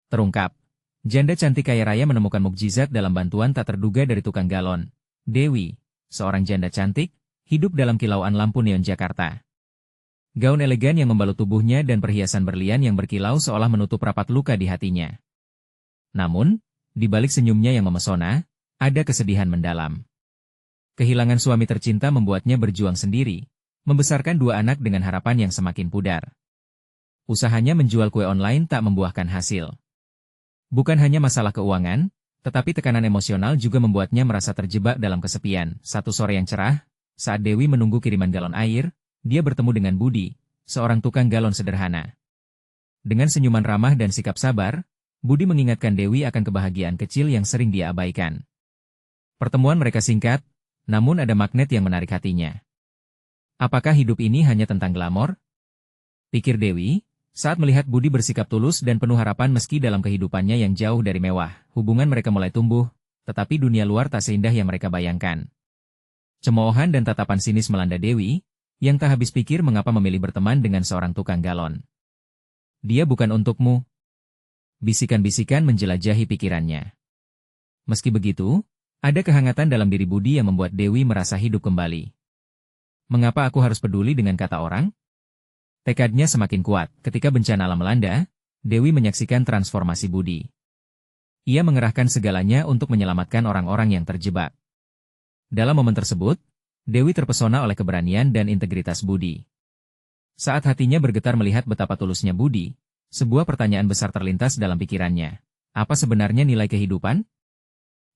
Terungkap. Janda cantik kaya raya menemukan mukjizat dalam bantuan tak terduga dari tukang galon. Dewi, seorang janda cantik, hidup dalam kilauan lampu neon Jakarta. Gaun elegan yang membalut tubuhnya dan perhiasan berlian yang berkilau seolah menutup rapat luka di hatinya. Namun, di balik senyumnya yang memesona, ada kesedihan mendalam. Kehilangan suami tercinta membuatnya berjuang sendiri, membesarkan dua anak dengan harapan yang semakin pudar. Usahanya menjual kue online tak membuahkan hasil. Bukan hanya masalah keuangan, tetapi tekanan emosional juga membuatnya merasa terjebak dalam kesepian. Satu sore yang cerah, saat Dewi menunggu kiriman galon air, dia bertemu dengan Budi, seorang tukang galon sederhana. Dengan senyuman ramah dan sikap sabar, Budi mengingatkan Dewi akan kebahagiaan kecil yang sering dia abaikan. Pertemuan mereka singkat, namun ada magnet yang menarik hatinya. Apakah hidup ini hanya tentang glamor? Pikir Dewi, saat melihat Budi bersikap tulus dan penuh harapan meski dalam kehidupannya yang jauh dari mewah. Hubungan mereka mulai tumbuh, tetapi dunia luar tak seindah yang mereka bayangkan. Cemoohan dan tatapan sinis melanda Dewi, yang tak habis pikir mengapa memilih berteman dengan seorang tukang galon. Dia bukan untukmu. Bisikan-bisikan menjelajahi pikirannya. Meski begitu, ada kehangatan dalam diri Budi yang membuat Dewi merasa hidup kembali. Mengapa aku harus peduli dengan kata orang? Tekadnya semakin kuat. Ketika bencana alam melanda, Dewi menyaksikan transformasi Budi. Ia mengerahkan segalanya untuk menyelamatkan orang-orang yang terjebak. Dalam momen tersebut, Dewi terpesona oleh keberanian dan integritas Budi. Saat hatinya bergetar melihat betapa tulusnya Budi, sebuah pertanyaan besar terlintas dalam pikirannya. Apa sebenarnya nilai kehidupan?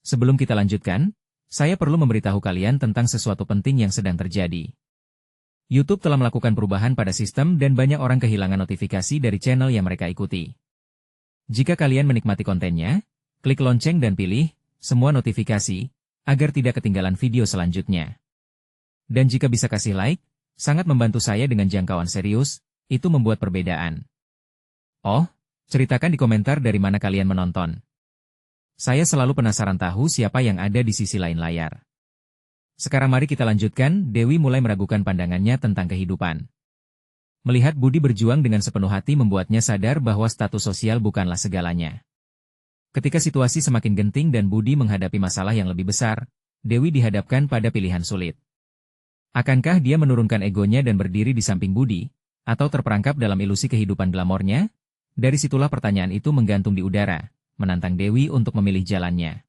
Sebelum kita lanjutkan, saya perlu memberitahu kalian tentang sesuatu penting yang sedang terjadi. YouTube telah melakukan perubahan pada sistem dan banyak orang kehilangan notifikasi dari channel yang mereka ikuti. Jika kalian menikmati kontennya, klik lonceng dan pilih semua notifikasi, agar tidak ketinggalan video selanjutnya. Dan jika bisa kasih like, sangat membantu saya dengan jangkauan serius, itu membuat perbedaan. Oh, ceritakan di komentar dari mana kalian menonton. Saya selalu penasaran tahu siapa yang ada di sisi lain layar. Sekarang mari kita lanjutkan. Dewi mulai meragukan pandangannya tentang kehidupan. Melihat Budi berjuang dengan sepenuh hati membuatnya sadar bahwa status sosial bukanlah segalanya. Ketika situasi semakin genting dan Budi menghadapi masalah yang lebih besar, Dewi dihadapkan pada pilihan sulit. Akankah dia menurunkan egonya dan berdiri di samping Budi, atau terperangkap dalam ilusi kehidupan glamornya? Dari situlah pertanyaan itu menggantung di udara, menantang Dewi untuk memilih jalannya.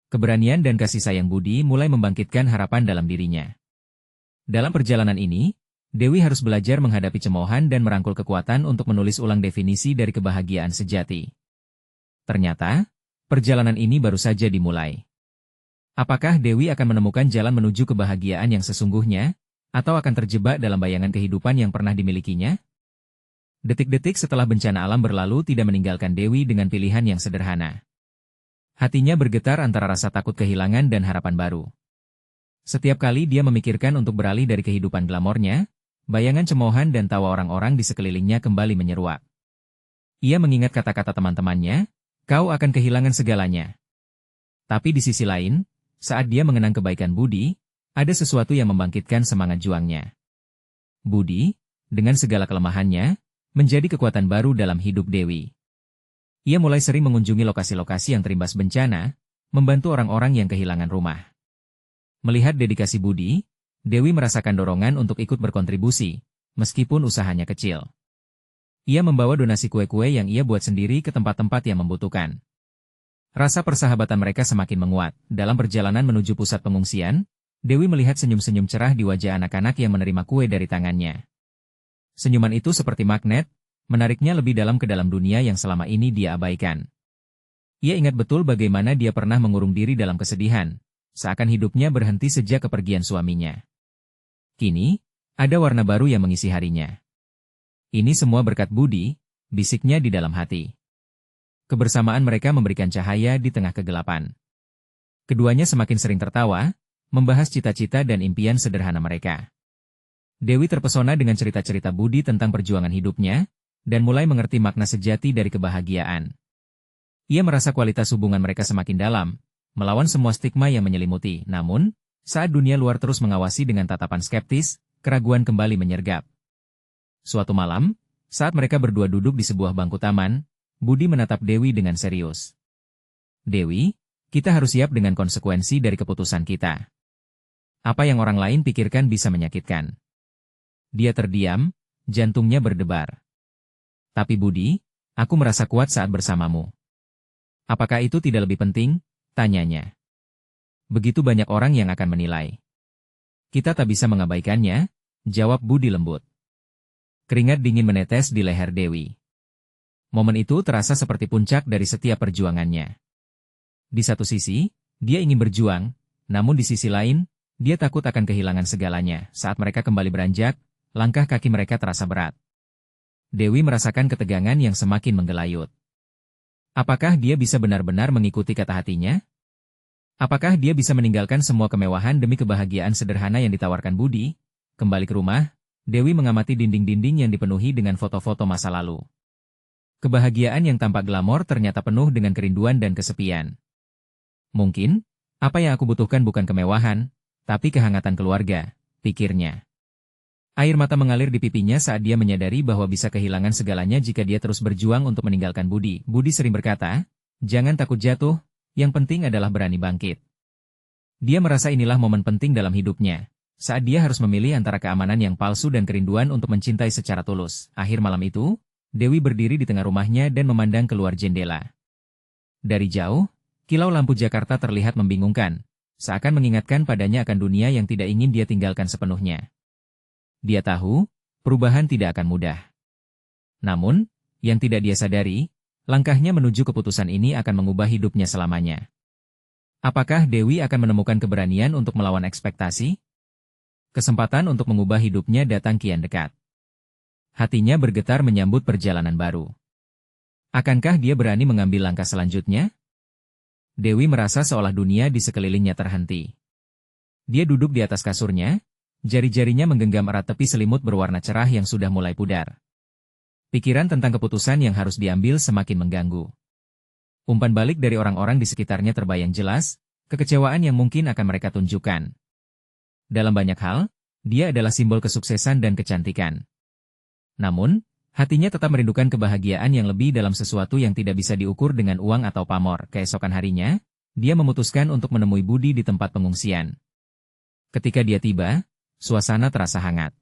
Keberanian dan kasih sayang Budi mulai membangkitkan harapan dalam dirinya. Dalam perjalanan ini, Dewi harus belajar menghadapi cemoohan dan merangkul kekuatan untuk menulis ulang definisi dari kebahagiaan sejati. Ternyata, perjalanan ini baru saja dimulai. Apakah Dewi akan menemukan jalan menuju kebahagiaan yang sesungguhnya, atau akan terjebak dalam bayangan kehidupan yang pernah dimilikinya? Detik-detik setelah bencana alam berlalu tidak meninggalkan Dewi dengan pilihan yang sederhana. Hatinya bergetar antara rasa takut kehilangan dan harapan baru. Setiap kali dia memikirkan untuk beralih dari kehidupan glamornya, bayangan cemoohan dan tawa orang-orang di sekelilingnya kembali menyeruak. Ia mengingat kata-kata teman-temannya, "Kau akan kehilangan segalanya." Tapi di sisi lain, saat dia mengenang kebaikan Budi, ada sesuatu yang membangkitkan semangat juangnya. Budi, dengan segala kelemahannya, menjadi kekuatan baru dalam hidup Dewi. Ia mulai sering mengunjungi lokasi-lokasi yang terimbas bencana, membantu orang-orang yang kehilangan rumah. Melihat dedikasi Budi, Dewi merasakan dorongan untuk ikut berkontribusi, meskipun usahanya kecil. Ia membawa donasi kue-kue yang ia buat sendiri ke tempat-tempat yang membutuhkan. Rasa persahabatan mereka semakin menguat. Dalam perjalanan menuju pusat pengungsian, Dewi melihat senyum-senyum cerah di wajah anak-anak yang menerima kue dari tangannya. Senyuman itu seperti magnet, menariknya lebih dalam ke dalam dunia yang selama ini dia abaikan. Ia ingat betul bagaimana dia pernah mengurung diri dalam kesedihan, seakan hidupnya berhenti sejak kepergian suaminya. Kini, ada warna baru yang mengisi harinya. Ini semua berkat Budi, bisiknya di dalam hati. Kebersamaan mereka memberikan cahaya di tengah kegelapan. Keduanya semakin sering tertawa, membahas cita-cita dan impian sederhana mereka. Dewi terpesona dengan cerita-cerita Budi tentang perjuangan hidupnya, dan mulai mengerti makna sejati dari kebahagiaan. Ia merasa kualitas hubungan mereka semakin dalam, melawan semua stigma yang menyelimuti. Namun, saat dunia luar terus mengawasi dengan tatapan skeptis, keraguan kembali menyergap. Suatu malam, saat mereka berdua duduk di sebuah bangku taman, Budi menatap Dewi dengan serius. Dewi, kita harus siap dengan konsekuensi dari keputusan kita. Apa yang orang lain pikirkan bisa menyakitkan. Dia terdiam, jantungnya berdebar. Tapi Budi, aku merasa kuat saat bersamamu. Apakah itu tidak lebih penting? Tanyanya. Begitu banyak orang yang akan menilai. Kita tak bisa mengabaikannya, jawab Budi lembut. Keringat dingin menetes di leher Dewi. Momen itu terasa seperti puncak dari setiap perjuangannya. Di satu sisi, dia ingin berjuang, namun di sisi lain, dia takut akan kehilangan segalanya. Saat mereka kembali beranjak, langkah kaki mereka terasa berat. Dewi merasakan ketegangan yang semakin menggelayut. Apakah dia bisa benar-benar mengikuti kata hatinya? Apakah dia bisa meninggalkan semua kemewahan demi kebahagiaan sederhana yang ditawarkan Budi? Kembali ke rumah, Dewi mengamati dinding-dinding yang dipenuhi dengan foto-foto masa lalu. Kebahagiaan yang tampak glamor ternyata penuh dengan kerinduan dan kesepian. Mungkin, apa yang aku butuhkan bukan kemewahan, tapi kehangatan keluarga, pikirnya. Air mata mengalir di pipinya saat dia menyadari bahwa bisa kehilangan segalanya jika dia terus berjuang untuk meninggalkan Budi. Budi sering berkata, jangan takut jatuh, yang penting adalah berani bangkit. Dia merasa inilah momen penting dalam hidupnya, saat dia harus memilih antara keamanan yang palsu dan kerinduan untuk mencintai secara tulus. Akhir malam itu, Dewi berdiri di tengah rumahnya dan memandang keluar jendela. Dari jauh, kilau lampu Jakarta terlihat membingungkan, seakan mengingatkan padanya akan dunia yang tidak ingin dia tinggalkan sepenuhnya. Dia tahu, perubahan tidak akan mudah. Namun, yang tidak dia sadari, langkahnya menuju keputusan ini akan mengubah hidupnya selamanya. Apakah Dewi akan menemukan keberanian untuk melawan ekspektasi? Kesempatan untuk mengubah hidupnya datang kian dekat. Hatinya bergetar menyambut perjalanan baru. Akankah dia berani mengambil langkah selanjutnya? Dewi merasa seolah dunia di sekelilingnya terhenti. Dia duduk di atas kasurnya, jari-jarinya menggenggam erat tepi selimut berwarna cerah yang sudah mulai pudar. Pikiran tentang keputusan yang harus diambil semakin mengganggu. Umpan balik dari orang-orang di sekitarnya terbayang jelas, kekecewaan yang mungkin akan mereka tunjukkan. Dalam banyak hal, dia adalah simbol kesuksesan dan kecantikan. Namun, hatinya tetap merindukan kebahagiaan yang lebih dalam sesuatu yang tidak bisa diukur dengan uang atau pamor. Keesokan harinya, dia memutuskan untuk menemui Budi di tempat pengungsian. Ketika dia tiba, suasana terasa hangat.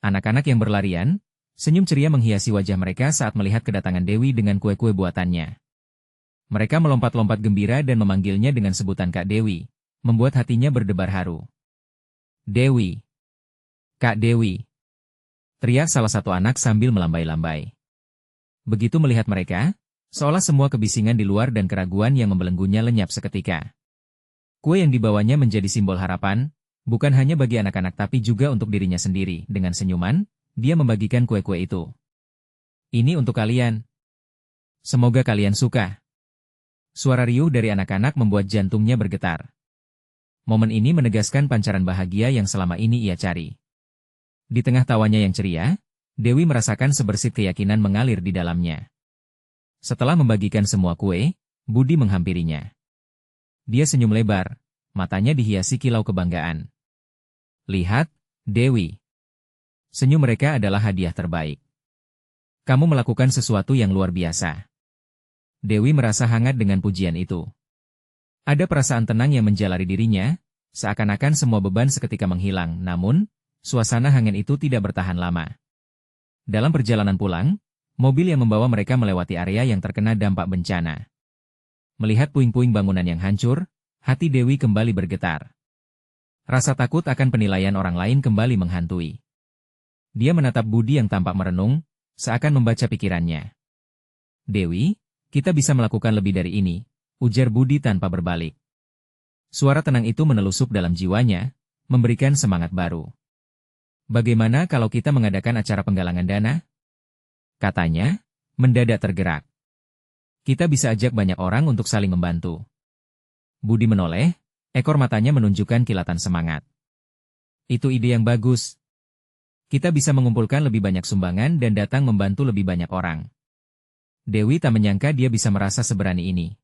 Anak-anak yang berlarian, senyum ceria menghiasi wajah mereka saat melihat kedatangan Dewi dengan kue-kue buatannya. Mereka melompat-lompat gembira dan memanggilnya dengan sebutan Kak Dewi, membuat hatinya berdebar haru. Dewi! Kak Dewi! Teriak salah satu anak sambil melambai-lambai. Begitu melihat mereka, seolah semua kebisingan di luar dan keraguan yang membelenggunya lenyap seketika. Kue yang dibawanya menjadi simbol harapan, bukan hanya bagi anak-anak tapi juga untuk dirinya sendiri. Dengan senyuman, dia membagikan kue-kue itu. Ini untuk kalian. Semoga kalian suka. Suara riuh dari anak-anak membuat jantungnya bergetar. Momen ini menegaskan pancaran bahagia yang selama ini ia cari. Di tengah tawanya yang ceria, Dewi merasakan sebersih keyakinan mengalir di dalamnya. Setelah membagikan semua kue, Budi menghampirinya. Dia senyum lebar, matanya dihiasi kilau kebanggaan. Lihat, Dewi. Senyum mereka adalah hadiah terbaik. Kamu melakukan sesuatu yang luar biasa. Dewi merasa hangat dengan pujian itu. Ada perasaan tenang yang menjalari dirinya, seakan-akan semua beban seketika menghilang. Namun, suasana hangat itu tidak bertahan lama. Dalam perjalanan pulang, mobil yang membawa mereka melewati area yang terkena dampak bencana. Melihat puing-puing bangunan yang hancur, hati Dewi kembali bergetar. Rasa takut akan penilaian orang lain kembali menghantui. Dia menatap Budi yang tampak merenung, seakan membaca pikirannya. Dewi, kita bisa melakukan lebih dari ini, ujar Budi tanpa berbalik. Suara tenang itu menelusup dalam jiwanya, memberikan semangat baru. Bagaimana kalau kita mengadakan acara penggalangan dana? Katanya, mendadak tergerak. Kita bisa ajak banyak orang untuk saling membantu. Budi menoleh, ekor matanya menunjukkan kilatan semangat. Itu ide yang bagus. Kita bisa mengumpulkan lebih banyak sumbangan dan datang membantu lebih banyak orang. Dewi tak menyangka dia bisa merasa seberani ini.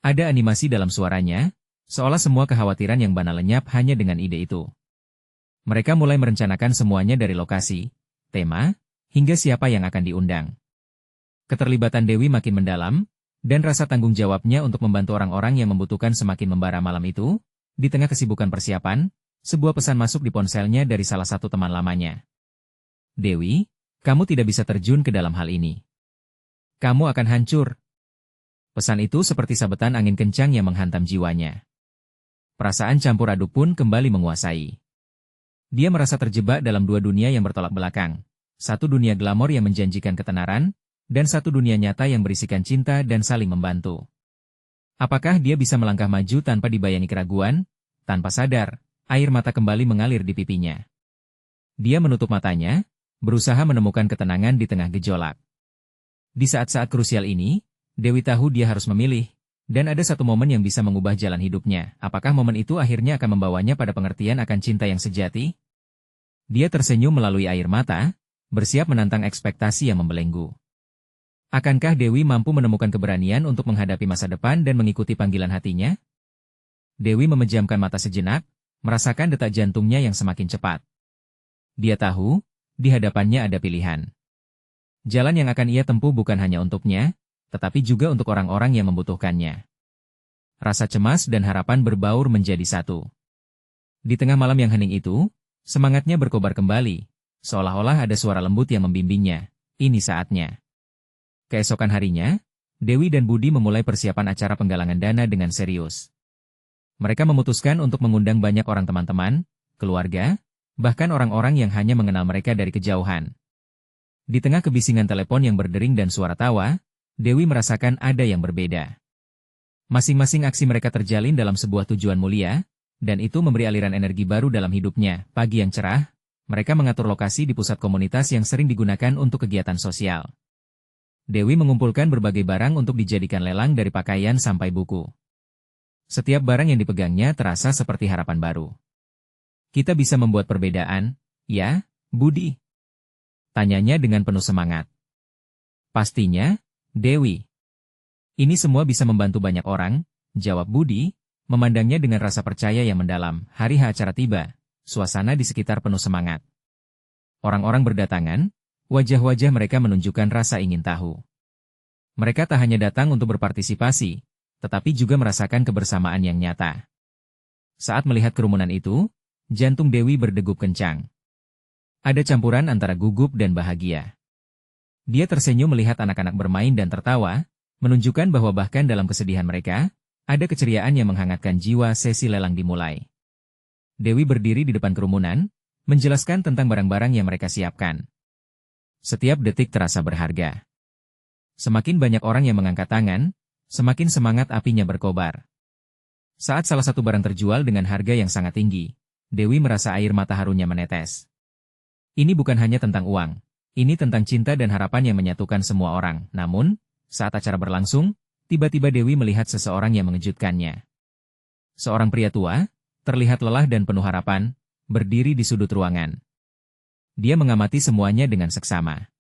Ada animasi dalam suaranya, seolah semua kekhawatiran yang banal lenyap hanya dengan ide itu. Mereka mulai merencanakan semuanya dari lokasi, tema, hingga siapa yang akan diundang. Keterlibatan Dewi makin mendalam, dan rasa tanggung jawabnya untuk membantu orang-orang yang membutuhkan semakin membara malam itu. Di tengah kesibukan persiapan, sebuah pesan masuk di ponselnya dari salah satu teman lamanya. Dewi, kamu tidak bisa terjun ke dalam hal ini. Kamu akan hancur. Pesan itu seperti sabetan angin kencang yang menghantam jiwanya. Perasaan campur aduk pun kembali menguasai. Dia merasa terjebak dalam dua dunia yang bertolak belakang. Satu dunia glamor yang menjanjikan ketenaran, dan satu dunia nyata yang berisikan cinta dan saling membantu. Apakah dia bisa melangkah maju tanpa dibayangi keraguan? Tanpa sadar, air mata kembali mengalir di pipinya. Dia menutup matanya, berusaha menemukan ketenangan di tengah gejolak. Di saat-saat krusial ini, Dewi tahu dia harus memilih, dan ada satu momen yang bisa mengubah jalan hidupnya. Apakah momen itu akhirnya akan membawanya pada pengertian akan cinta yang sejati? Dia tersenyum melalui air mata, bersiap menantang ekspektasi yang membelenggu. Akankah Dewi mampu menemukan keberanian untuk menghadapi masa depan dan mengikuti panggilan hatinya? Dewi memejamkan mata sejenak, merasakan detak jantungnya yang semakin cepat. Dia tahu, di hadapannya ada pilihan. Jalan yang akan ia tempuh bukan hanya untuknya, tetapi juga untuk orang-orang yang membutuhkannya. Rasa cemas dan harapan berbaur menjadi satu. Di tengah malam yang hening itu, semangatnya berkobar kembali, seolah-olah ada suara lembut yang membimbingnya. Ini saatnya. Keesokan harinya, Dewi dan Budi memulai persiapan acara penggalangan dana dengan serius. Mereka memutuskan untuk mengundang banyak orang teman-teman, keluarga, bahkan orang-orang yang hanya mengenal mereka dari kejauhan. Di tengah kebisingan telepon yang berdering dan suara tawa, Dewi merasakan ada yang berbeda. Masing-masing aksi mereka terjalin dalam sebuah tujuan mulia, dan itu memberi aliran energi baru dalam hidupnya. Pagi yang cerah, mereka mengatur lokasi di pusat komunitas yang sering digunakan untuk kegiatan sosial. Dewi mengumpulkan berbagai barang untuk dijadikan lelang dari pakaian sampai buku. Setiap barang yang dipegangnya terasa seperti harapan baru. Kita bisa membuat perbedaan, ya, Budi? Tanyanya dengan penuh semangat. Pastinya, Dewi. Ini semua bisa membantu banyak orang, jawab Budi, memandangnya dengan rasa percaya yang mendalam. Hari H acara tiba, suasana di sekitar penuh semangat. Orang-orang berdatangan, wajah-wajah mereka menunjukkan rasa ingin tahu. Mereka tak hanya datang untuk berpartisipasi, tetapi juga merasakan kebersamaan yang nyata. Saat melihat kerumunan itu, jantung Dewi berdegup kencang. Ada campuran antara gugup dan bahagia. Dia tersenyum melihat anak-anak bermain dan tertawa, menunjukkan bahwa bahkan dalam kesedihan mereka, ada keceriaan yang menghangatkan jiwa. Sesi lelang dimulai. Dewi berdiri di depan kerumunan, menjelaskan tentang barang-barang yang mereka siapkan. Setiap detik terasa berharga. Semakin banyak orang yang mengangkat tangan, semakin semangat apinya berkobar. Saat salah satu barang terjual dengan harga yang sangat tinggi, Dewi merasa air mata harunya menetes. Ini bukan hanya tentang uang, ini tentang cinta dan harapan yang menyatukan semua orang. Namun, saat acara berlangsung, tiba-tiba Dewi melihat seseorang yang mengejutkannya. Seorang pria tua, terlihat lelah dan penuh harapan, berdiri di sudut ruangan. Dia mengamati semuanya dengan seksama.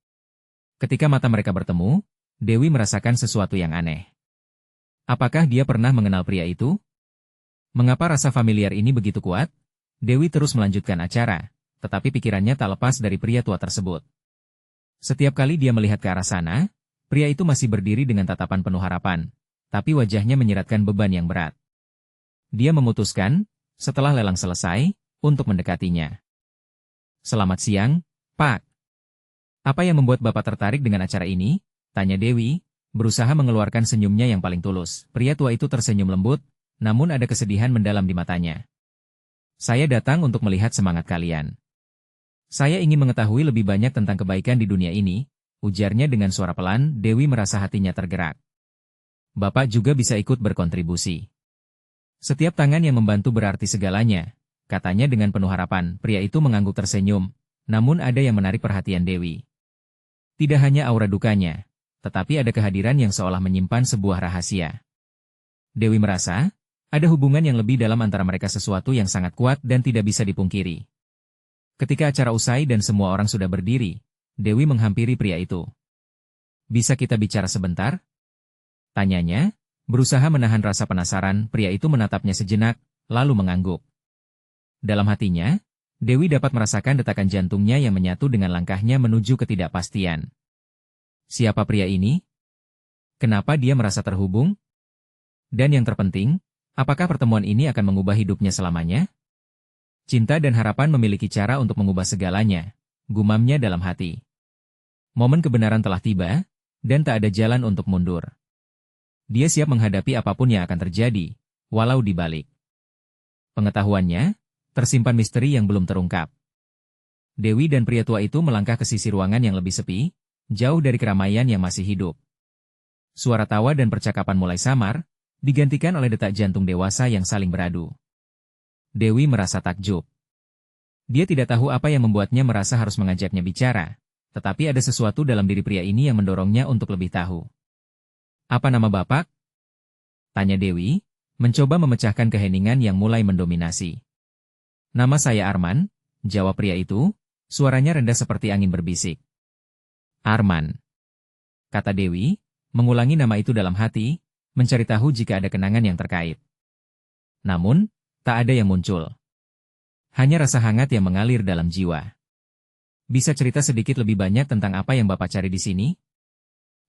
Ketika mata mereka bertemu, Dewi merasakan sesuatu yang aneh. Apakah dia pernah mengenal pria itu? Mengapa rasa familiar ini begitu kuat? Dewi terus melanjutkan acara, tetapi pikirannya tak lepas dari pria tua tersebut. Setiap kali dia melihat ke arah sana, pria itu masih berdiri dengan tatapan penuh harapan, tapi wajahnya menyiratkan beban yang berat. Dia memutuskan, setelah lelang selesai, untuk mendekatinya. Selamat siang, Pak. Apa yang membuat Bapak tertarik dengan acara ini? Tanya Dewi, berusaha mengeluarkan senyumnya yang paling tulus. Pria tua itu tersenyum lembut, namun ada kesedihan mendalam di matanya. Saya datang untuk melihat semangat kalian. Saya ingin mengetahui lebih banyak tentang kebaikan di dunia ini, ujarnya dengan suara pelan. Dewi merasa hatinya tergerak. Bapak juga bisa ikut berkontribusi. Setiap tangan yang membantu berarti segalanya, katanya dengan penuh harapan. Pria itu mengangguk tersenyum, namun ada yang menarik perhatian Dewi. Tidak hanya aura dukanya, tetapi ada kehadiran yang seolah menyimpan sebuah rahasia. Dewi merasa, ada hubungan yang lebih dalam antara mereka, sesuatu yang sangat kuat dan tidak bisa dipungkiri. Ketika acara usai dan semua orang sudah berdiri, Dewi menghampiri pria itu. Bisa kita bicara sebentar? Tanyanya, berusaha menahan rasa penasaran. Pria itu menatapnya sejenak, lalu mengangguk. Dalam hatinya, Dewi dapat merasakan detakan jantungnya yang menyatu dengan langkahnya menuju ketidakpastian. Siapa pria ini? Kenapa dia merasa terhubung? Dan yang terpenting, apakah pertemuan ini akan mengubah hidupnya selamanya? Cinta dan harapan memiliki cara untuk mengubah segalanya, gumamnya dalam hati. Momen kebenaran telah tiba, dan tak ada jalan untuk mundur. Dia siap menghadapi apapun yang akan terjadi, walau di balik pengetahuannya, tersimpan misteri yang belum terungkap. Dewi dan pria tua itu melangkah ke sisi ruangan yang lebih sepi, jauh dari keramaian yang masih hidup. Suara tawa dan percakapan mulai samar, digantikan oleh detak jantung dewasa yang saling beradu. Dewi merasa takjub. Dia tidak tahu apa yang membuatnya merasa harus mengajaknya bicara, tetapi ada sesuatu dalam diri pria ini yang mendorongnya untuk lebih tahu. Apa nama Bapak? Tanya Dewi, mencoba memecahkan keheningan yang mulai mendominasi. Nama saya Arman, jawab pria itu, suaranya rendah seperti angin berbisik. Arman, kata Dewi, mengulangi nama itu dalam hati, mencari tahu jika ada kenangan yang terkait. Namun, tak ada yang muncul. Hanya rasa hangat yang mengalir dalam jiwa. Bisa cerita sedikit lebih banyak tentang apa yang Bapak cari di sini?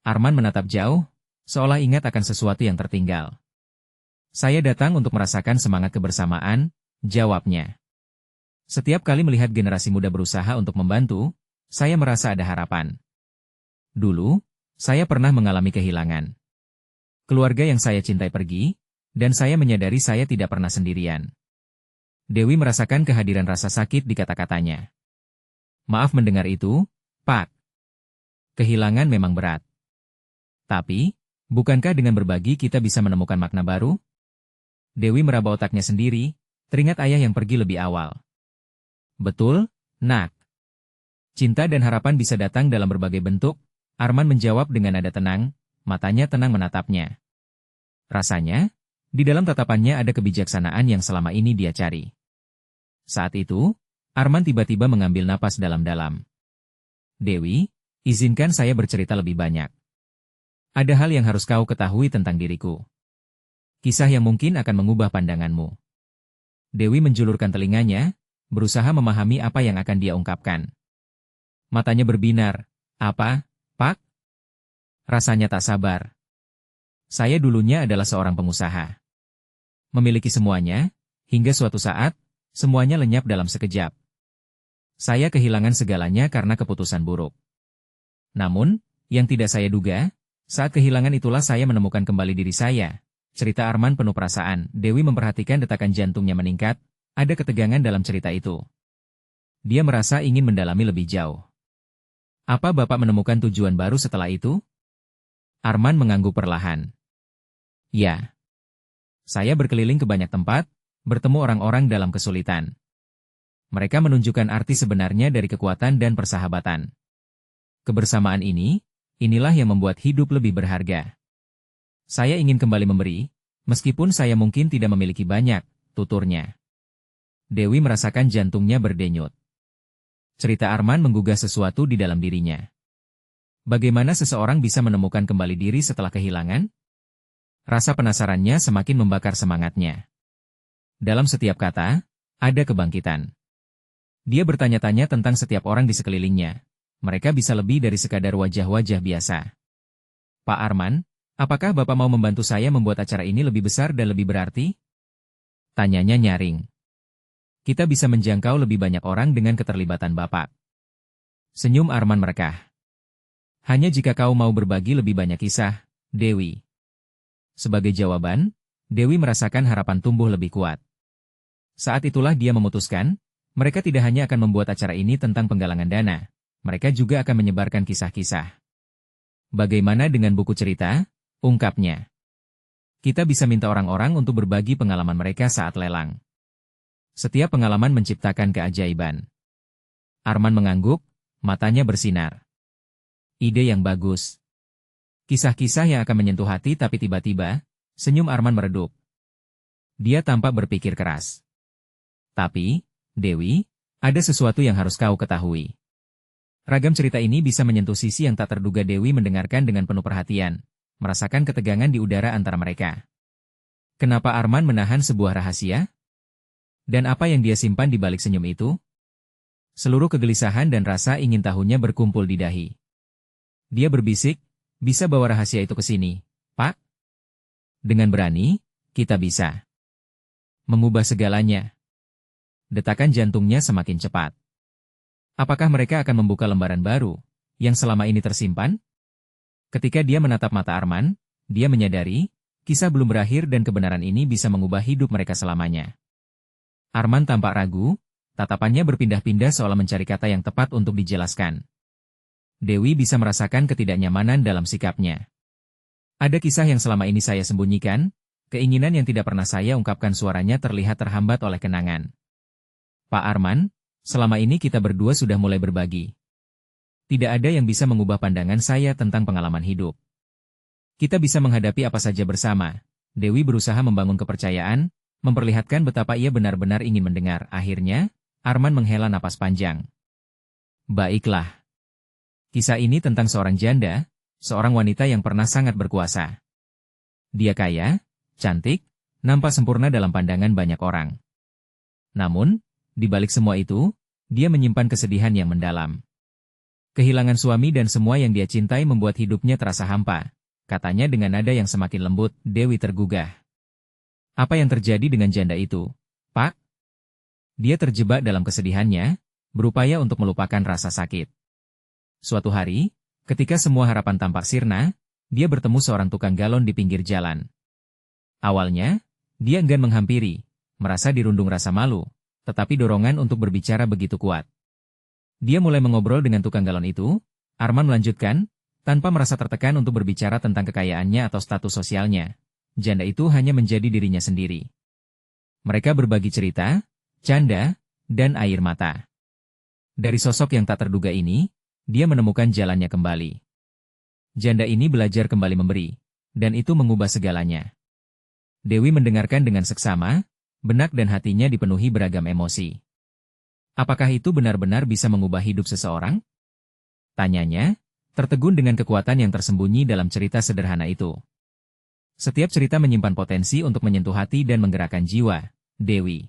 Arman menatap jauh, seolah ingat akan sesuatu yang tertinggal. Saya datang untuk merasakan semangat kebersamaan, jawabnya. Setiap kali melihat generasi muda berusaha untuk membantu, saya merasa ada harapan. Dulu, saya pernah mengalami kehilangan. Keluarga yang saya cintai pergi, dan saya menyadari saya tidak pernah sendirian. Dewi merasakan kehadiran rasa sakit di kata-katanya. Maaf mendengar itu, Pak. Kehilangan memang berat. Tapi, bukankah dengan berbagi kita bisa menemukan makna baru? Dewi meraba otaknya sendiri, teringat ayah yang pergi lebih awal. Betul, Nak. Cinta dan harapan bisa datang dalam berbagai bentuk, Arman menjawab dengan nada tenang, matanya tenang menatapnya. Rasanya, di dalam tatapannya ada kebijaksanaan yang selama ini dia cari. Saat itu, Arman tiba-tiba mengambil napas dalam-dalam. Dewi, izinkan saya bercerita lebih banyak. Ada hal yang harus kau ketahui tentang diriku. Kisah yang mungkin akan mengubah pandanganmu. Dewi menjulurkan telinganya, berusaha memahami apa yang akan dia ungkapkan. Matanya berbinar. Apa, Pak? Rasanya tak sabar. Saya dulunya adalah seorang pengusaha. Memiliki semuanya, hingga suatu saat, semuanya lenyap dalam sekejap. Saya kehilangan segalanya karena keputusan buruk. Namun, yang tidak saya duga, saat kehilangan itulah saya menemukan kembali diri saya. Cerita Arman penuh perasaan. Dewi memperhatikan detakan jantungnya meningkat, ada ketegangan dalam cerita itu. Dia merasa ingin mendalami lebih jauh. Apa Bapak menemukan tujuan baru setelah itu? Arman mengangguk perlahan. Ya. Saya berkeliling ke banyak tempat, bertemu orang-orang dalam kesulitan. Mereka menunjukkan arti sebenarnya dari kekuatan dan persahabatan. Kebersamaan ini, inilah yang membuat hidup lebih berharga. Saya ingin kembali memberi, meskipun saya mungkin tidak memiliki banyak, tuturnya. Dewi merasakan jantungnya berdenyut. Cerita Arman menggugah sesuatu di dalam dirinya. Bagaimana seseorang bisa menemukan kembali diri setelah kehilangan? Rasa penasarannya semakin membakar semangatnya. Dalam setiap kata, ada kebangkitan. Dia bertanya-tanya tentang setiap orang di sekelilingnya. Mereka bisa lebih dari sekadar wajah-wajah biasa. Pak Arman, apakah Bapak mau membantu saya membuat acara ini lebih besar dan lebih berarti? Tanyanya nyaring. Kita bisa menjangkau lebih banyak orang dengan keterlibatan Bapak. Senyum Arman merekah. Hanya jika kau mau berbagi lebih banyak kisah, Dewi. Sebagai jawaban, Dewi merasakan harapan tumbuh lebih kuat. Saat itulah dia memutuskan, mereka tidak hanya akan membuat acara ini tentang penggalangan dana, mereka juga akan menyebarkan kisah-kisah. Bagaimana dengan buku cerita? Ungkapnya. Kita bisa minta orang-orang untuk berbagi pengalaman mereka saat lelang. Setiap pengalaman menciptakan keajaiban. Arman mengangguk, matanya bersinar. Ide yang bagus. Kisah-kisah yang akan menyentuh hati tapi tiba-tiba, senyum Arman meredup. Dia tampak berpikir keras. Tapi, Dewi, ada sesuatu yang harus kau ketahui. Ragam cerita ini bisa menyentuh sisi yang tak terduga. Dewi mendengarkan dengan penuh perhatian, merasakan ketegangan di udara antara mereka. Kenapa Arman menahan sebuah rahasia? Dan apa yang dia simpan di balik senyum itu? Seluruh kegelisahan dan rasa ingin tahunya berkumpul di dahi. Dia berbisik, bisa bawa rahasia itu ke sini, Pak? Dengan berani, kita bisa mengubah segalanya. Detakan jantungnya semakin cepat. Apakah mereka akan membuka lembaran baru, yang selama ini tersimpan? Ketika dia menatap mata Arman, dia menyadari, kisah belum berakhir dan kebenaran ini bisa mengubah hidup mereka selamanya. Arman tampak ragu, tatapannya berpindah-pindah seolah mencari kata yang tepat untuk dijelaskan. Dewi bisa merasakan ketidaknyamanan dalam sikapnya. Ada kisah yang selama ini saya sembunyikan, keinginan yang tidak pernah saya ungkapkan suaranya terlihat terhambat oleh kenangan. Pak Arman, selama ini kita berdua sudah mulai berbagi. Tidak ada yang bisa mengubah pandangan saya tentang pengalaman hidup. Kita bisa menghadapi apa saja bersama. Dewi berusaha membangun kepercayaan, memperlihatkan betapa ia benar-benar ingin mendengar. Akhirnya, Arman menghela napas panjang. Baiklah. Kisah ini tentang seorang janda, seorang wanita yang pernah sangat berkuasa. Dia kaya, cantik, nampak sempurna dalam pandangan banyak orang. Namun, di balik semua itu, dia menyimpan kesedihan yang mendalam. Kehilangan suami dan semua yang dia cintai membuat hidupnya terasa hampa, katanya dengan nada yang semakin lembut. Dewi tergugah. Apa yang terjadi dengan janda itu, Pak? Dia terjebak dalam kesedihannya, berupaya untuk melupakan rasa sakit. Suatu hari, ketika semua harapan tampak sirna, dia bertemu seorang tukang galon di pinggir jalan. Awalnya, dia enggan menghampiri, merasa dirundung rasa malu, tetapi dorongan untuk berbicara begitu kuat. Dia mulai mengobrol dengan tukang galon itu. Arman melanjutkan, tanpa merasa tertekan untuk berbicara tentang kekayaannya atau status sosialnya. Janda itu hanya menjadi dirinya sendiri. Mereka berbagi cerita, canda, dan air mata. Dari sosok yang tak terduga ini, dia menemukan jalannya kembali. Janda ini belajar kembali memberi, dan itu mengubah segalanya. Dewi mendengarkan dengan seksama, benak dan hatinya dipenuhi beragam emosi. Apakah itu benar-benar bisa mengubah hidup seseorang? Tanyanya, tertegun dengan kekuatan yang tersembunyi dalam cerita sederhana itu. Setiap cerita menyimpan potensi untuk menyentuh hati dan menggerakkan jiwa, Dewi.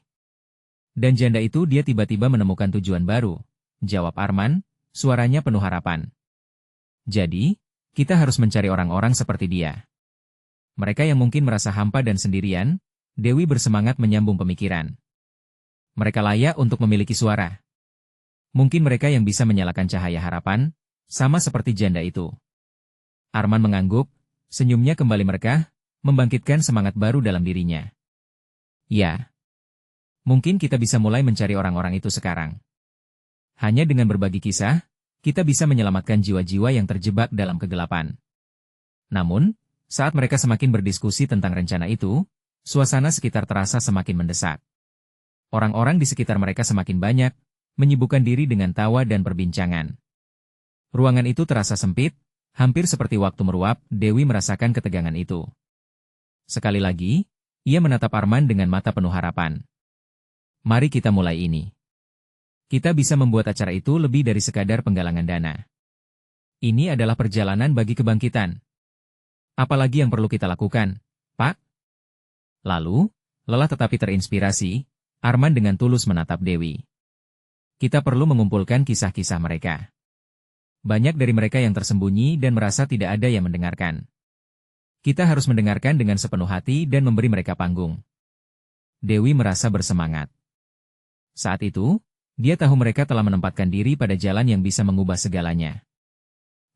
Dan janda itu dia tiba-tiba menemukan tujuan baru, jawab Arman, suaranya penuh harapan. Jadi, kita harus mencari orang-orang seperti dia. Mereka yang mungkin merasa hampa dan sendirian. Dewi bersemangat menyambung pemikiran. Mereka layak untuk memiliki suara. Mungkin mereka yang bisa menyalakan cahaya harapan, sama seperti janda itu. Arman mengangguk, senyumnya kembali merekah, membangkitkan semangat baru dalam dirinya. Ya, mungkin kita bisa mulai mencari orang-orang itu sekarang. Hanya dengan berbagi kisah, kita bisa menyelamatkan jiwa-jiwa yang terjebak dalam kegelapan. Namun, saat mereka semakin berdiskusi tentang rencana itu, suasana sekitar terasa semakin mendesak. Orang-orang di sekitar mereka semakin banyak, menyibukkan diri dengan tawa dan perbincangan. Ruangan itu terasa sempit, hampir seperti waktu meruap. Dewi merasakan ketegangan itu. Sekali lagi, ia menatap Arman dengan mata penuh harapan. Mari kita mulai ini. Kita bisa membuat acara itu lebih dari sekadar penggalangan dana. Ini adalah perjalanan bagi kebangkitan. Apalagi yang perlu kita lakukan, Pak? Lalu, lelah tetapi terinspirasi, Arman dengan tulus menatap Dewi. Kita perlu mengumpulkan kisah-kisah mereka. Banyak dari mereka yang tersembunyi dan merasa tidak ada yang mendengarkan. Kita harus mendengarkan dengan sepenuh hati dan memberi mereka panggung. Dewi merasa bersemangat. Saat itu, dia tahu mereka telah menempatkan diri pada jalan yang bisa mengubah segalanya.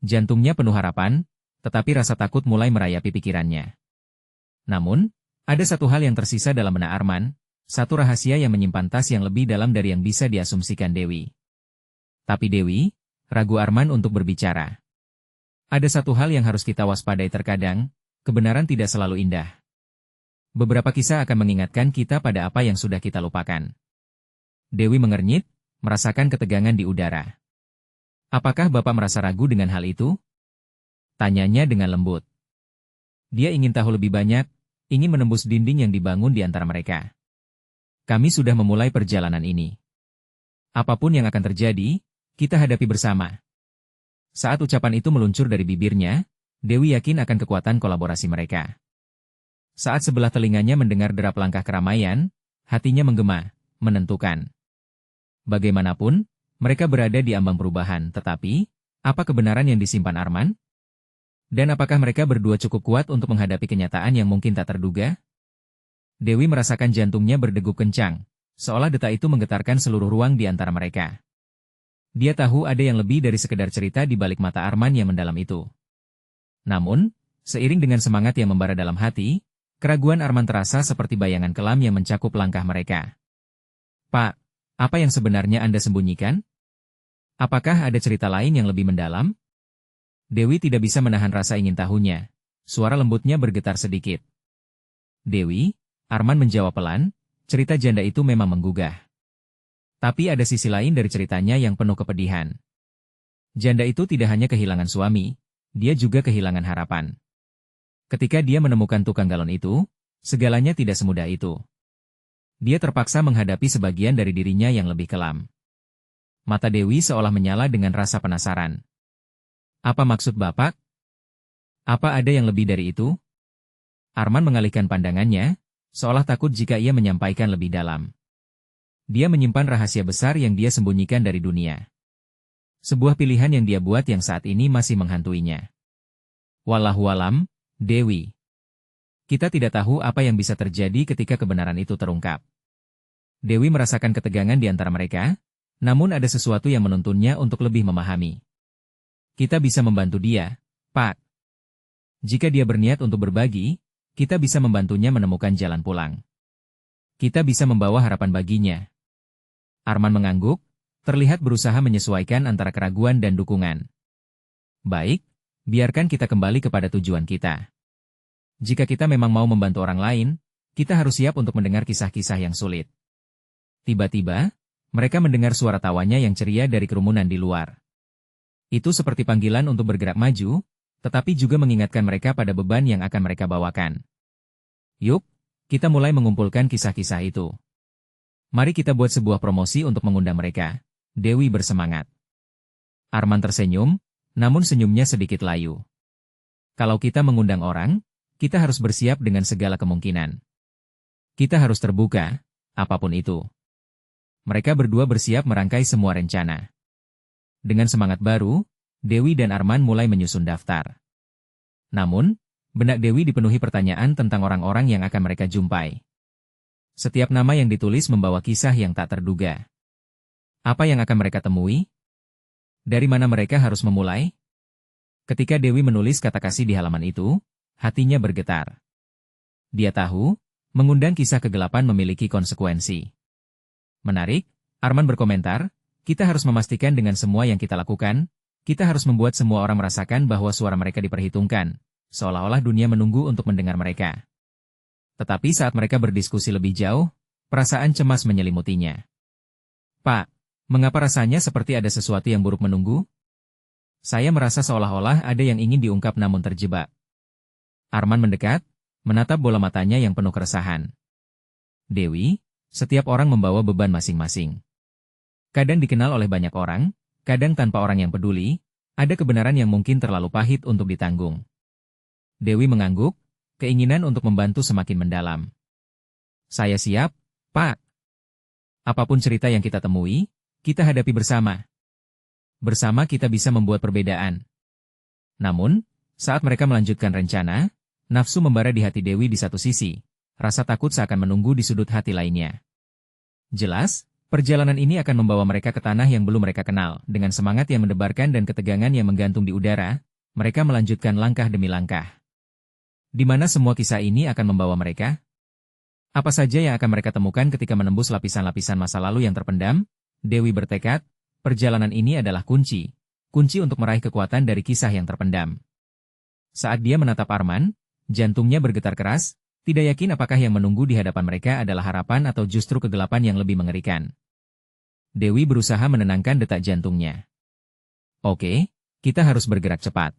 Jantungnya penuh harapan, tetapi rasa takut mulai merayapi pikirannya. Namun, ada satu hal yang tersisa dalam benak Arman, satu rahasia yang menyimpan tas yang lebih dalam dari yang bisa diasumsikan Dewi. Tapi Dewi, ragu Arman untuk berbicara. Ada satu hal yang harus kita waspadai terkadang, kebenaran tidak selalu indah. Beberapa kisah akan mengingatkan kita pada apa yang sudah kita lupakan. Dewi mengernyit, merasakan ketegangan di udara. Apakah Bapak merasa ragu dengan hal itu? Tanyanya dengan lembut. Dia ingin tahu lebih banyak, ingin menembus dinding yang dibangun di antara mereka. Kami sudah memulai perjalanan ini. Apapun yang akan terjadi, kita hadapi bersama. Saat ucapan itu meluncur dari bibirnya, Dewi yakin akan kekuatan kolaborasi mereka. Saat sebelah telinganya mendengar derap langkah keramaian, hatinya menggema, menentukan. Bagaimanapun, mereka berada di ambang perubahan, tetapi Apa kebenaran yang disimpan Arman? Dan apakah mereka berdua cukup kuat untuk menghadapi kenyataan yang mungkin tak terduga? Dewi merasakan jantungnya berdegup kencang, seolah detak itu menggetarkan seluruh ruang di antara mereka. Dia tahu ada yang lebih dari sekedar cerita di balik mata Arman yang mendalam itu. Namun, seiring dengan semangat yang membara dalam hati, keraguan Arman terasa seperti bayangan kelam yang mencakup langkah mereka. Pak, apa yang sebenarnya Anda sembunyikan? Apakah ada cerita lain yang lebih mendalam? Dewi tidak bisa menahan rasa ingin tahunya. Suara lembutnya bergetar sedikit. Dewi, Arman menjawab pelan, cerita janda itu memang menggugah. Tapi ada sisi lain dari ceritanya yang penuh kepedihan. Janda itu tidak hanya kehilangan suami, dia juga kehilangan harapan. Ketika dia menemukan tukang galon itu, segalanya tidak semudah itu. Dia terpaksa menghadapi sebagian dari dirinya yang lebih kelam. Mata Dewi seolah menyala dengan rasa penasaran. Apa maksud Bapak? Apa ada yang lebih dari itu? Arman mengalihkan pandangannya, seolah takut jika ia menyampaikan lebih dalam. Dia menyimpan rahasia besar yang dia sembunyikan dari dunia. Sebuah pilihan yang dia buat yang saat ini masih menghantuinya. Wallahualam, Dewi. Kita tidak tahu apa yang bisa terjadi ketika kebenaran itu terungkap. Dewi merasakan ketegangan di antara mereka, namun ada sesuatu yang menuntunnya untuk lebih memahami. Kita bisa membantu dia, Pak. Jika dia berniat untuk berbagi, kita bisa membantunya menemukan jalan pulang. Kita bisa membawa harapan baginya. Arman mengangguk, terlihat berusaha menyesuaikan antara keraguan dan dukungan. Baik, biarkan kita kembali kepada tujuan kita. Jika kita memang mau membantu orang lain, kita harus siap untuk mendengar kisah-kisah yang sulit. Tiba-tiba, mereka mendengar suara tawanya yang ceria dari kerumunan di luar. Itu seperti panggilan untuk bergerak maju, tetapi juga mengingatkan mereka pada beban yang akan mereka bawakan. Yuk, kita mulai mengumpulkan kisah-kisah itu. Mari kita buat sebuah promosi untuk mengundang mereka. Dewi bersemangat. Arman tersenyum, namun senyumnya sedikit layu. Kalau kita mengundang orang, kita harus bersiap dengan segala kemungkinan. Kita harus terbuka, apapun itu. Mereka berdua bersiap merangkai semua rencana. Dengan semangat baru, Dewi dan Arman mulai menyusun daftar. Namun, benak Dewi dipenuhi pertanyaan tentang orang-orang yang akan mereka jumpai. Setiap nama yang ditulis membawa kisah yang tak terduga. Apa yang akan mereka temui? Dari mana mereka harus memulai? Ketika Dewi menulis kata kasih di halaman itu, hatinya bergetar. Dia tahu, mengundang kisah kegelapan memiliki konsekuensi. Menarik, Arman berkomentar, kita harus memastikan dengan semua yang kita lakukan, kita harus membuat semua orang merasakan bahwa suara mereka diperhitungkan, seolah-olah dunia menunggu untuk mendengar mereka. Tetapi saat mereka berdiskusi lebih jauh, perasaan cemas menyelimutinya. Pak, mengapa rasanya seperti ada sesuatu yang buruk menunggu? Saya merasa seolah-olah ada yang ingin diungkap namun terjebak. Arman mendekat, menatap bola matanya yang penuh keresahan. Dewi, setiap orang membawa beban masing-masing. Kadang dikenal oleh banyak orang, kadang tanpa orang yang peduli, ada kebenaran yang mungkin terlalu pahit untuk ditanggung. Dewi mengangguk, keinginan untuk membantu semakin mendalam. Saya siap, Pak. Apapun cerita yang kita temui, kita hadapi bersama. Bersama kita bisa membuat perbedaan. Namun, saat mereka melanjutkan rencana, nafsu membara di hati Dewi di satu sisi, rasa takut seakan menunggu di sudut hati lainnya. Jelas, perjalanan ini akan membawa mereka ke tanah yang belum mereka kenal. Dengan semangat yang mendebarkan dan ketegangan yang menggantung di udara, mereka melanjutkan langkah demi langkah. Di mana semua kisah ini akan membawa mereka? Apa saja yang akan mereka temukan ketika menembus lapisan-lapisan masa lalu yang terpendam? Dewi bertekad, perjalanan ini adalah kunci untuk meraih kekuatan dari kisah yang terpendam. Saat dia menatap Arman, jantungnya bergetar keras, tidak yakin apakah yang menunggu di hadapan mereka adalah harapan atau justru kegelapan yang lebih mengerikan. Dewi berusaha menenangkan detak jantungnya. Oke, kita harus bergerak cepat.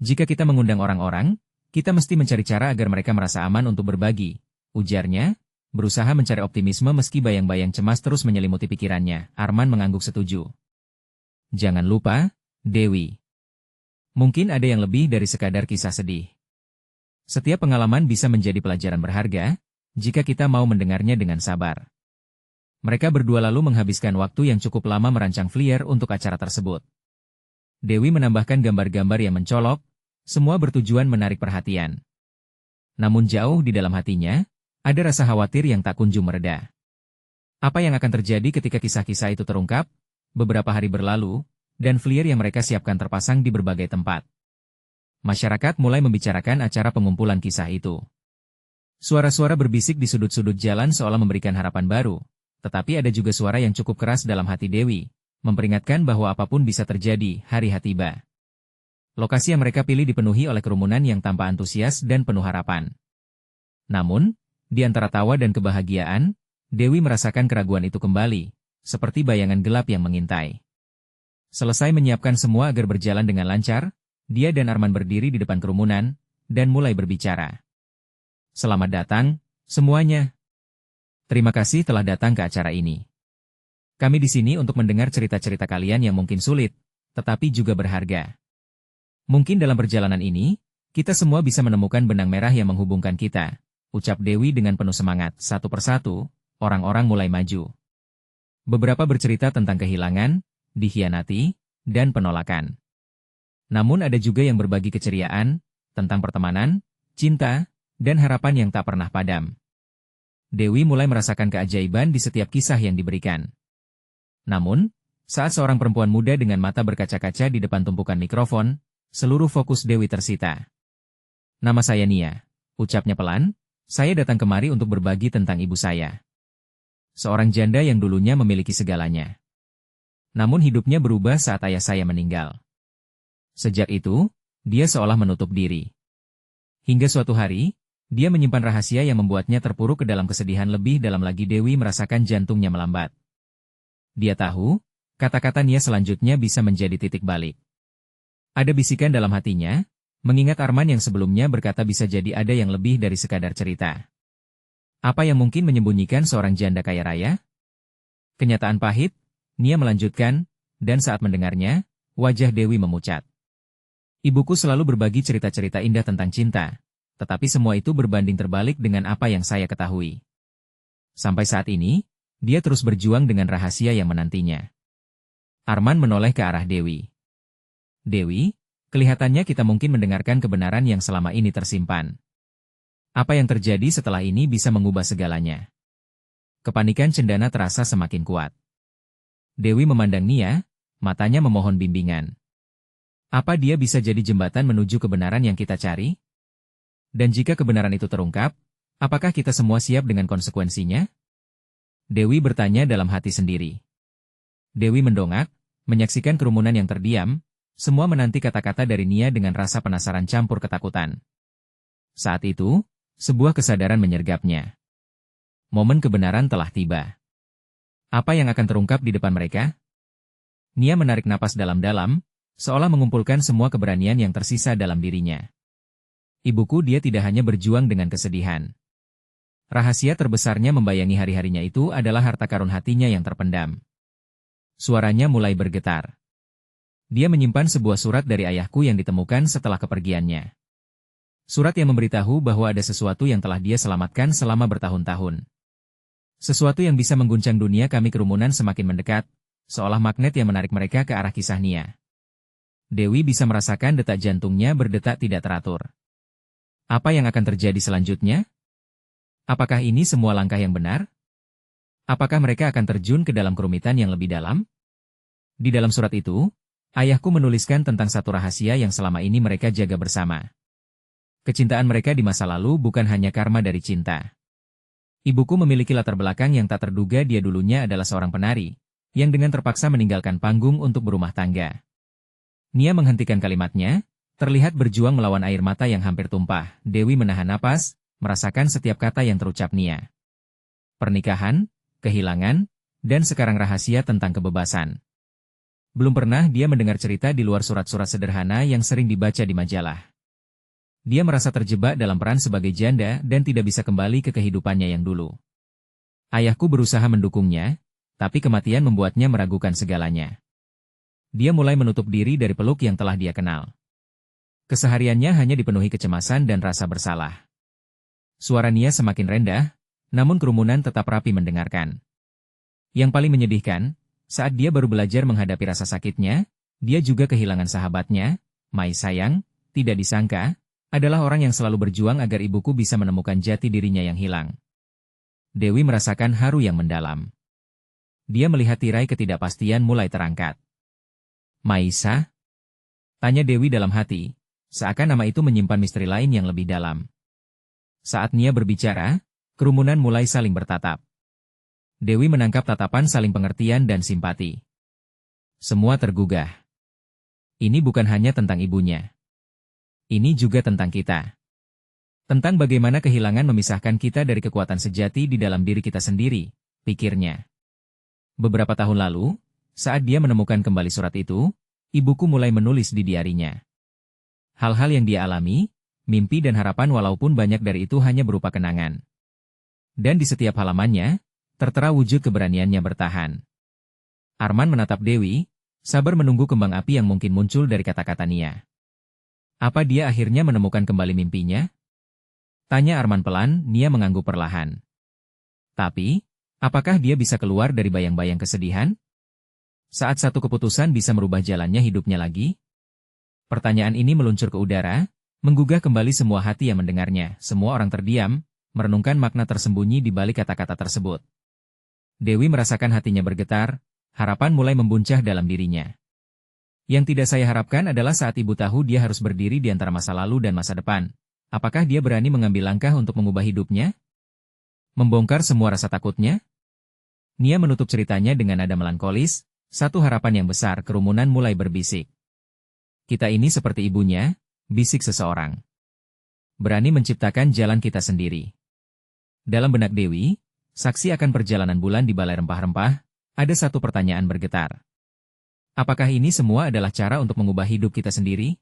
Jika kita mengundang orang-orang, kita mesti mencari cara agar mereka merasa aman untuk berbagi, ujarnya, berusaha mencari optimisme meski bayang-bayang cemas terus menyelimuti pikirannya. Arman mengangguk setuju. Jangan lupa, Dewi. Mungkin ada yang lebih dari sekadar kisah sedih. Setiap pengalaman bisa menjadi pelajaran berharga, jika kita mau mendengarnya dengan sabar. Mereka berdua lalu menghabiskan waktu yang cukup lama merancang flyer untuk acara tersebut. Dewi menambahkan gambar-gambar yang mencolok, semua bertujuan menarik perhatian. Namun jauh di dalam hatinya, ada rasa khawatir yang tak kunjung mereda. Apa yang akan terjadi ketika kisah-kisah itu terungkap? Beberapa hari berlalu, dan flyer yang mereka siapkan terpasang di berbagai tempat. Masyarakat mulai membicarakan acara pengumpulan kisah itu. Suara-suara berbisik di sudut-sudut jalan seolah memberikan harapan baru, tetapi ada juga suara yang cukup keras dalam hati Dewi, memperingatkan bahwa apapun bisa terjadi, hari tiba. Lokasi yang mereka pilih dipenuhi oleh kerumunan yang tanpa antusias dan penuh harapan. Namun, di antara tawa dan kebahagiaan, Dewi merasakan keraguan itu kembali, seperti bayangan gelap yang mengintai. Selesai menyiapkan semua agar berjalan dengan lancar, dia dan Arman berdiri di depan kerumunan, dan mulai berbicara. Selamat datang, semuanya. Terima kasih telah datang ke acara ini. Kami di sini untuk mendengar cerita-cerita kalian yang mungkin sulit, tetapi juga berharga. Mungkin dalam perjalanan ini, kita semua bisa menemukan benang merah yang menghubungkan kita, ucap Dewi dengan penuh semangat. Satu persatu, orang-orang mulai maju. Beberapa bercerita tentang kehilangan, dikhianati, dan penolakan. Namun ada juga yang berbagi keceriaan, tentang pertemanan, cinta, dan harapan yang tak pernah padam. Dewi mulai merasakan keajaiban di setiap kisah yang diberikan. Namun, saat seorang perempuan muda dengan mata berkaca-kaca di depan tumpukan mikrofon, seluruh fokus Dewi tersita. Nama saya Nia, ucapnya pelan, saya datang kemari untuk berbagi tentang ibu saya. Seorang janda yang dulunya memiliki segalanya. Namun hidupnya berubah saat ayah saya meninggal. Sejak itu, dia seolah menutup diri. Hingga suatu hari, dia menyimpan rahasia yang membuatnya terpuruk ke dalam kesedihan. Lebih dalam lagi Dewi merasakan jantungnya melambat. Dia tahu, kata-kata Nia selanjutnya bisa menjadi titik balik. Ada bisikan dalam hatinya, mengingat Arman yang sebelumnya berkata bisa jadi ada yang lebih dari sekadar cerita. Apa yang mungkin menyembunyikan seorang janda kaya raya? Kenyataan pahit, Nia melanjutkan, dan saat mendengarnya, wajah Dewi memucat. Ibuku selalu berbagi cerita-cerita indah tentang cinta, tetapi semua itu berbanding terbalik dengan apa yang saya ketahui. Sampai saat ini, dia terus berjuang dengan rahasia yang menantinya. Arman menoleh ke arah Dewi. Dewi, kelihatannya kita mungkin mendengarkan kebenaran yang selama ini tersimpan. Apa yang terjadi setelah ini bisa mengubah segalanya. Kepanikan cendana terasa semakin kuat. Dewi memandang Nia, matanya memohon bimbingan. Apa dia bisa jadi jembatan menuju kebenaran yang kita cari? Dan jika kebenaran itu terungkap, apakah kita semua siap dengan konsekuensinya? Dewi bertanya dalam hati sendiri. Dewi mendongak, menyaksikan kerumunan yang terdiam, semua menanti kata-kata dari Nia dengan rasa penasaran campur ketakutan. Saat itu, sebuah kesadaran menyergapnya. Momen kebenaran telah tiba. Apa yang akan terungkap di depan mereka? Nia menarik napas dalam-dalam, seolah mengumpulkan semua keberanian yang tersisa dalam dirinya. Ibuku, dia tidak hanya berjuang dengan kesedihan. Rahasia terbesarnya membayangi hari-harinya itu adalah harta karun hatinya yang terpendam. Suaranya mulai bergetar. Dia menyimpan sebuah surat dari ayahku yang ditemukan setelah kepergiannya. Surat yang memberitahu bahwa ada sesuatu yang telah dia selamatkan selama bertahun-tahun. Sesuatu yang bisa mengguncang dunia. Kami kerumunan semakin mendekat, seolah magnet yang menarik mereka ke arah kisah Nia. Dewi bisa merasakan detak jantungnya berdetak tidak teratur. Apa yang akan terjadi selanjutnya? Apakah ini semua langkah yang benar? Apakah mereka akan terjun ke dalam kerumitan yang lebih dalam? Di dalam surat itu, ayahku menuliskan tentang satu rahasia yang selama ini mereka jaga bersama. Kecintaan mereka di masa lalu bukan hanya karma dari cinta. Ibuku memiliki latar belakang yang tak terduga. Dia dulunya adalah seorang penari, yang dengan terpaksa meninggalkan panggung untuk berumah tangga. Nia menghentikan kalimatnya, terlihat berjuang melawan air mata yang hampir tumpah. Dewi menahan napas, merasakan setiap kata yang terucap Nia. Pernikahan, kehilangan, dan sekarang rahasia tentang kebebasan. Belum pernah dia mendengar cerita di luar surat-surat sederhana yang sering dibaca di majalah. Dia merasa terjebak dalam peran sebagai janda dan tidak bisa kembali ke kehidupannya yang dulu. Ayahku berusaha mendukungnya, tapi kematian membuatnya meragukan segalanya. Dia mulai menutup diri dari peluk yang telah dia kenal. Kesehariannya hanya dipenuhi kecemasan dan rasa bersalah. Suara Nia semakin rendah, namun kerumunan tetap rapi mendengarkan. Yang paling menyedihkan, saat dia baru belajar menghadapi rasa sakitnya, Dia juga kehilangan sahabatnya, Mai sayang, tidak disangka, adalah orang yang selalu berjuang agar ibuku bisa menemukan jati dirinya yang hilang. Dewi merasakan haru yang mendalam. Dia melihat tirai ketidakpastian mulai terangkat. Maisa? Tanya Dewi dalam hati, seakan nama itu menyimpan misteri lain yang lebih dalam. Saat Nia berbicara, kerumunan mulai saling bertatap. Dewi menangkap tatapan saling pengertian dan simpati. Semua tergugah. Ini bukan hanya tentang ibunya. Ini juga tentang kita. Tentang bagaimana kehilangan memisahkan kita dari kekuatan sejati di dalam diri kita sendiri, pikirnya. Beberapa tahun lalu, saat dia menemukan kembali surat itu, ibuku mulai menulis di diarinya. Hal-hal yang dia alami, mimpi dan harapan walaupun banyak dari itu hanya berupa kenangan. Dan di setiap halamannya, tertera wujud keberaniannya bertahan. Arman menatap Dewi, sabar menunggu kembang api yang mungkin muncul dari kata-kata Nia. Apa dia akhirnya menemukan kembali mimpinya? Tanya Arman pelan, Nia mengangguk perlahan. Tapi, apakah dia bisa keluar dari bayang-bayang kesedihan? Saat satu keputusan bisa merubah jalannya hidupnya lagi? Pertanyaan ini meluncur ke udara, menggugah kembali semua hati yang mendengarnya. Semua orang terdiam, merenungkan makna tersembunyi di balik kata-kata tersebut. Dewi merasakan hatinya bergetar, harapan mulai membuncah dalam dirinya. Yang tidak saya harapkan adalah saat ibu tahu dia harus berdiri di antara masa lalu dan masa depan. Apakah dia berani mengambil langkah untuk mengubah hidupnya? Membongkar semua rasa takutnya? Nia menutup ceritanya dengan nada melankolis, satu harapan yang besar. Kerumunan mulai berbisik. Kita ini seperti ibunya, bisik seseorang. Berani menciptakan jalan kita sendiri. Dalam benak Dewi, saksi akan perjalanan bulan di balai rempah-rempah, ada satu pertanyaan bergetar. Apakah ini semua adalah cara untuk mengubah hidup kita sendiri?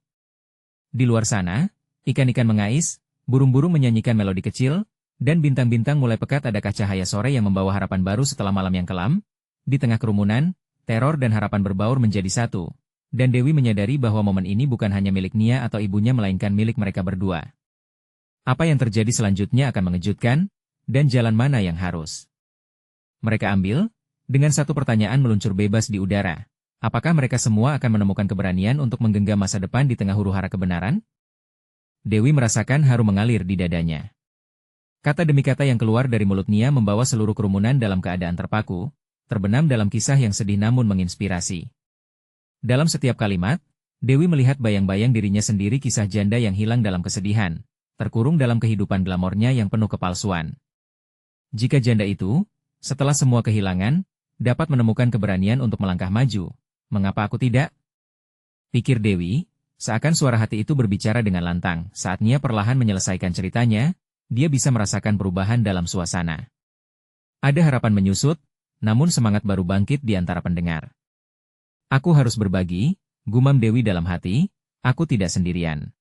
Di luar sana, ikan-ikan mengais, burung-burung menyanyikan melodi kecil, dan bintang-bintang mulai pekat. Adakah cahaya sore yang membawa harapan baru setelah malam yang kelam? Di tengah kerumunan, teror dan harapan berbaur menjadi satu. Dan Dewi menyadari bahwa momen ini bukan hanya milik Nia atau ibunya melainkan milik mereka berdua. Apa yang terjadi selanjutnya akan mengejutkan, dan jalan mana yang harus mereka ambil? Dengan satu pertanyaan meluncur bebas di udara. Apakah mereka semua akan menemukan keberanian untuk menggenggam masa depan di tengah huru-hara kebenaran? Dewi merasakan haru mengalir di dadanya. Kata demi kata yang keluar dari mulut Nia membawa seluruh kerumunan dalam keadaan terpaku, terbenam dalam kisah yang sedih namun menginspirasi. Dalam setiap kalimat, Dewi melihat bayang-bayang dirinya sendiri, kisah janda yang hilang dalam kesedihan, terkurung dalam kehidupan glamornya yang penuh kepalsuan. Jika janda itu, setelah semua kehilangan, dapat menemukan keberanian untuk melangkah maju, mengapa aku tidak? Pikir Dewi, seakan suara hati itu berbicara dengan lantang. Saat Nia perlahan menyelesaikan ceritanya, dia bisa merasakan perubahan dalam suasana. Ada harapan menyusut, namun semangat baru bangkit di antara pendengar. Aku harus berbagi, gumam Dewi dalam hati, aku tidak sendirian.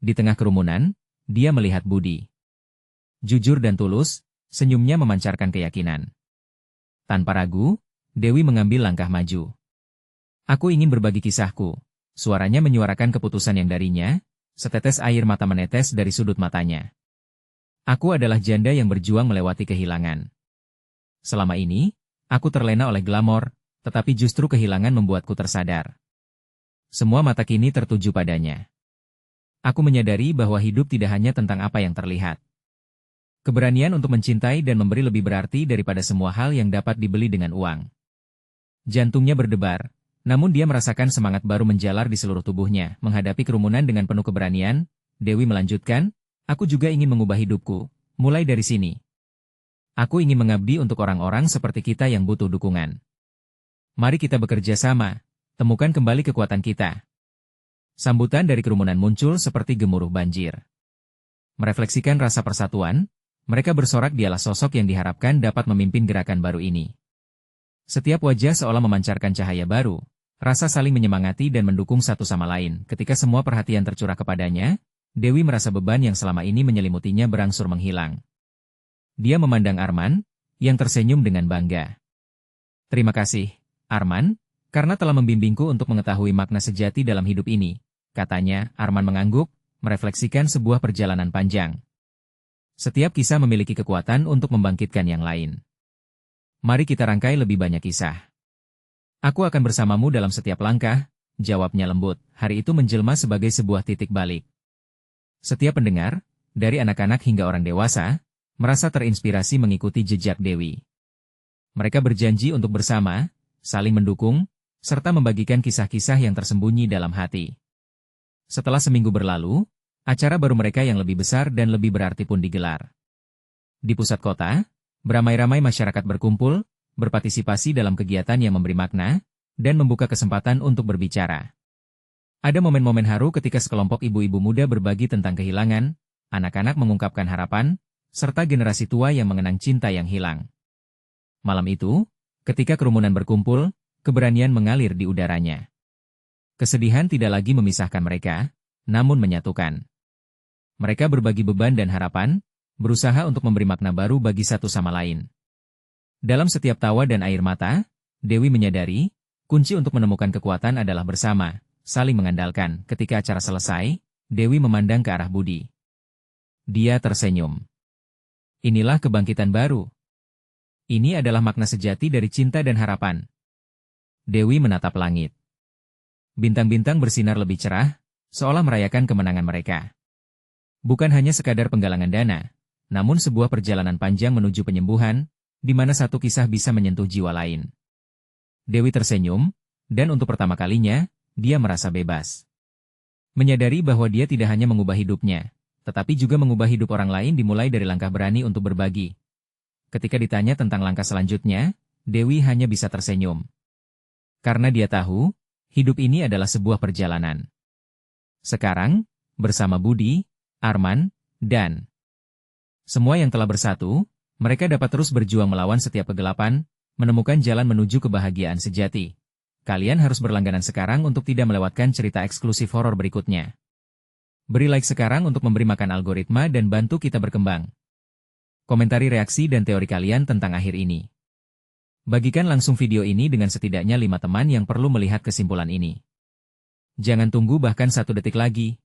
Di tengah kerumunan, dia melihat Budi. Jujur dan tulus, senyumnya memancarkan keyakinan. Tanpa ragu, Dewi mengambil langkah maju. Aku ingin berbagi kisahku. Suaranya menyuarakan keputusan yang darinya, setetes air mata menetes dari sudut matanya. Aku adalah janda yang berjuang melewati kehilangan. Selama ini, aku terlena oleh glamor, tetapi justru kehilangan membuatku tersadar. Semua mata kini tertuju padanya. Aku menyadari bahwa hidup tidak hanya tentang apa yang terlihat. Keberanian untuk mencintai dan memberi lebih berarti daripada semua hal yang dapat dibeli dengan uang. Jantungnya berdebar, namun dia merasakan semangat baru menjalar di seluruh tubuhnya. Menghadapi kerumunan dengan penuh keberanian, Dewi melanjutkan, aku juga ingin mengubah hidupku, mulai dari sini. Aku ingin mengabdi untuk orang-orang seperti kita yang butuh dukungan. Mari kita bekerja sama, temukan kembali kekuatan kita. Sambutan dari kerumunan muncul seperti gemuruh banjir. Merefleksikan rasa persatuan, mereka bersorak dialah sosok yang diharapkan dapat memimpin gerakan baru ini. Setiap wajah seolah memancarkan cahaya baru, rasa saling menyemangati dan mendukung satu sama lain. Ketika semua perhatian tercurah kepadanya, Dewi merasa beban yang selama ini menyelimutinya berangsur menghilang. Dia memandang Arman, yang tersenyum dengan bangga. Terima kasih, Arman, karena telah membimbingku untuk mengetahui makna sejati dalam hidup ini, katanya. Arman mengangguk, merefleksikan sebuah perjalanan panjang. Setiap kisah memiliki kekuatan untuk membangkitkan yang lain. Mari kita rangkai lebih banyak kisah. Aku akan bersamamu dalam setiap langkah, jawabnya lembut. Hari itu menjelma sebagai sebuah titik balik. Setiap pendengar, dari anak-anak hingga orang dewasa, merasa terinspirasi mengikuti jejak Dewi. Mereka berjanji untuk bersama, saling mendukung, serta membagikan kisah-kisah yang tersembunyi dalam hati. Setelah seminggu berlalu, acara baru mereka yang lebih besar dan lebih berarti pun digelar. Di pusat kota, beramai-ramai masyarakat berkumpul, berpartisipasi dalam kegiatan yang memberi makna, dan membuka kesempatan untuk berbicara. Ada momen-momen haru ketika sekelompok ibu-ibu muda berbagi tentang kehilangan, anak-anak mengungkapkan harapan, serta generasi tua yang mengenang cinta yang hilang. Malam itu, ketika kerumunan berkumpul, keberanian mengalir di udaranya. Kesedihan tidak lagi memisahkan mereka, namun menyatukan. Mereka berbagi beban dan harapan, berusaha untuk memberi makna baru bagi satu sama lain. Dalam setiap tawa dan air mata, Dewi menyadari, kunci untuk menemukan kekuatan adalah bersama, saling mengandalkan. Ketika acara selesai, Dewi memandang ke arah Budi. Dia tersenyum. Inilah kebangkitan baru. Ini adalah makna sejati dari cinta dan harapan. Dewi menatap langit. Bintang-bintang bersinar lebih cerah, seolah merayakan kemenangan mereka. Bukan hanya sekadar penggalangan dana, namun sebuah perjalanan panjang menuju penyembuhan, di mana satu kisah bisa menyentuh jiwa lain. Dewi tersenyum, dan untuk pertama kalinya, dia merasa bebas. Menyadari bahwa dia tidak hanya mengubah hidupnya, tetapi juga mengubah hidup orang lain dimulai dari langkah berani untuk berbagi. Ketika ditanya tentang langkah selanjutnya, Dewi hanya bisa tersenyum. Karena dia tahu, hidup ini adalah sebuah perjalanan. Sekarang, bersama Budi, Arman, dan semua yang telah bersatu, mereka dapat terus berjuang melawan setiap kegelapan, menemukan jalan menuju kebahagiaan sejati. Kalian harus berlangganan sekarang untuk tidak melewatkan cerita eksklusif horor berikutnya. Beri like sekarang untuk memberi makan algoritma dan bantu kita berkembang. Komentari reaksi dan teori kalian tentang akhir ini. Bagikan langsung video ini dengan setidaknya 5 teman yang perlu melihat kesimpulan ini. Jangan tunggu bahkan 1 detik lagi,